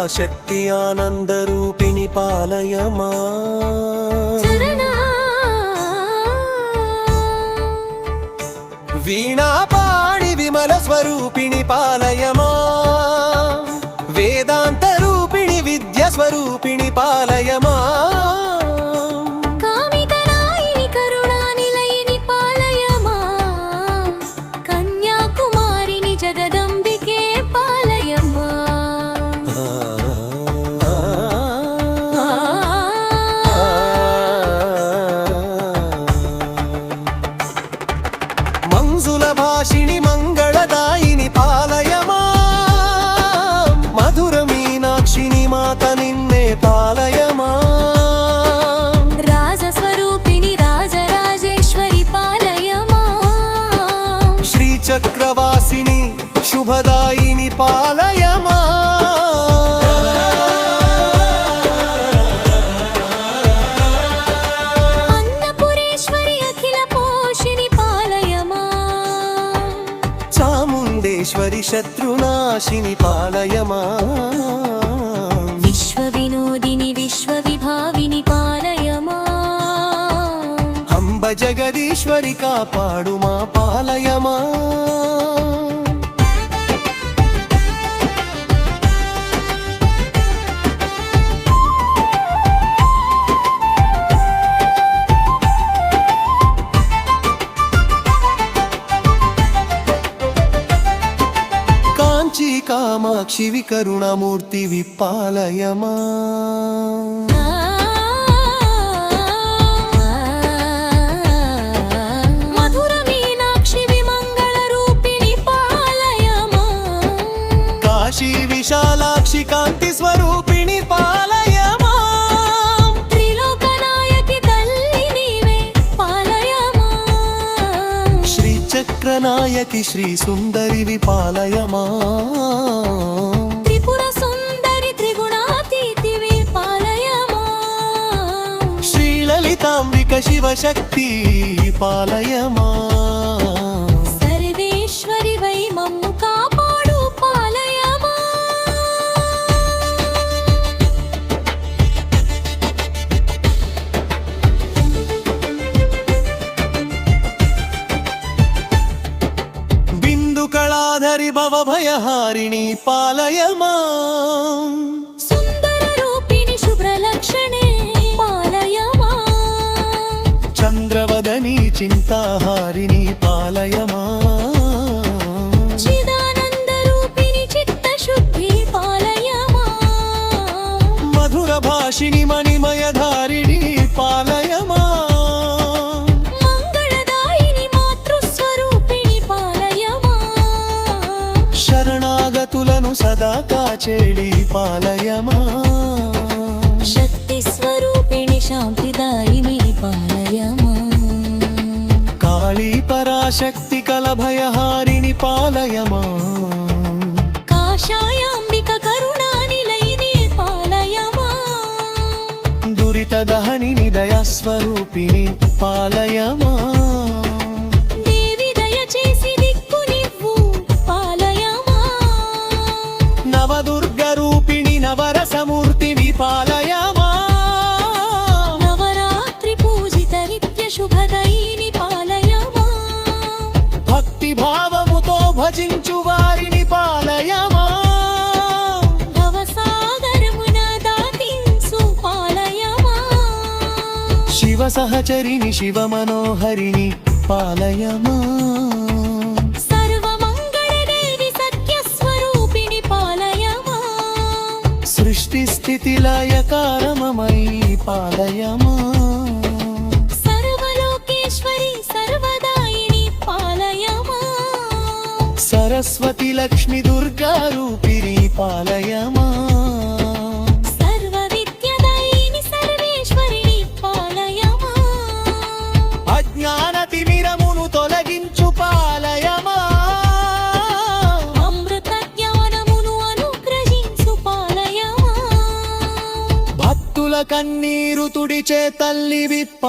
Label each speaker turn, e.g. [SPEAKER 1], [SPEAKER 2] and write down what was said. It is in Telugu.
[SPEAKER 1] పరాశక్తి ఆనందరూపిణి పాలయమా వీణాపాణి విమల స్వరూపిణి పాలయమా వేదాంత రూపిణి విద్య స్వరూపిణి పాలయమా
[SPEAKER 2] కామితనాయిని కరుణానిలయిని పాలయమా కన్యాకుమారిని జగదంబికే పాలయమా
[SPEAKER 1] మంజుల భాషిణి మంగళదాయిని పాలయమా మధుర మీనాక్షిని మాత నిన్నే పాలయమా
[SPEAKER 2] రాజస్వరూపిణి రాజరాజేశ్వరి పాలయమా
[SPEAKER 1] శ్రీచక్రవాసిని శుభదాయిని పాలయమా
[SPEAKER 2] అన్నపురేశ్వరి అఖిల పోషిణి పాలయమా
[SPEAKER 1] చాముండేశ్వరి శత్రునాశిని పాలయమా
[SPEAKER 2] విశ్వవినోదిని విశ్వవిభావిని పాలయమా
[SPEAKER 1] అంబ జగదీశ్వరి కాపాడు మా పాలయమా కాంచీ కామాక్షి కరుణమూర్తి విపాలయమా
[SPEAKER 2] మధుర మీనాక్షి విమంగళ రూపిణి పాలయమా
[SPEAKER 1] కాశీ విశాలాక్షి కాంతి స్వరూపిణి పాలయమా
[SPEAKER 2] త్రిలోకనాయకి తల్లి నీవే పాలయమా
[SPEAKER 1] శ్రీచక్రనాయకి శ్రీ సుందరి పాలయమా
[SPEAKER 2] త్రిపుర సుందరి త్రిగుణాతీతివి పాలయమా
[SPEAKER 1] శ్రీలలితాంబిక శివశక్తి పాలయమా
[SPEAKER 2] సర్వేశ్వరి వై మమ్ము కాపాడు పాలయమా
[SPEAKER 1] బిందు కళాధరి భవభయహారిణి పాలయమా
[SPEAKER 2] సుందర రూపిణి శుభ్రలక్షణే పాలయమా
[SPEAKER 1] చంద్రవదని చింతాహారిణి పాలయమా
[SPEAKER 2] చిదానంద రూపిణి చిత్తశుద్ధి పాలయమా
[SPEAKER 1] మధుర భాషిని మణిమయధారిణి పాలయమా
[SPEAKER 2] మంగళదాయిని మాతృస్వరూపిణి పాలయమా
[SPEAKER 1] శరణాగతులను సదా కాచేడి పాలయమా
[SPEAKER 2] శక్తి స్వరూపిణి శాంతిదాయిని పాలయమా
[SPEAKER 1] కాళీ పరాశక్తి కలభయహారిణి పాలయమా
[SPEAKER 2] కాషాయాంబిక కరుణానిలయిని పాలయమా
[SPEAKER 1] దురిత దహనిని దయాస్వరూపిణి పాలయమా
[SPEAKER 2] దేవి దయచేసి దిక్కునివ్వు పాలయమా
[SPEAKER 1] నవదుర్గ రూపిణి నవరసమూర్తిని పాలయమా
[SPEAKER 2] నవరాత్రి పూజిత నిత్య శుభదయిని పాలయమా
[SPEAKER 1] భక్తి భావముతో భజించు వారిని పాలయమా
[SPEAKER 2] భవసాగరమున దాటించు పాలయమా
[SPEAKER 1] శివ సహచరిని శివ మనోహరిని పాలయమా
[SPEAKER 2] సర్వమంగళదేవి సత్యస్వరూపిణి పాలయమా
[SPEAKER 1] సృష్టి స్థితి లయకారమమై పాలయమా
[SPEAKER 2] సర్వలోకేశ్వరి సర్వదాయిని పాలయమా
[SPEAKER 1] సరస్వతి లక్ష్మి దుర్గా రూపిణి పాలయమా
[SPEAKER 2] సర్వ విద్యదాయిని సర్వేశ్వరిని పాలయమా
[SPEAKER 1] అజ్ఞాన తిమిరమును తొలగించు పాలయమా
[SPEAKER 2] అమృత జ్ఞానమును అనుగ్రహించు పాలయమా
[SPEAKER 1] భక్తుల కన్నీరు తుడిచే తల్లి విప్ప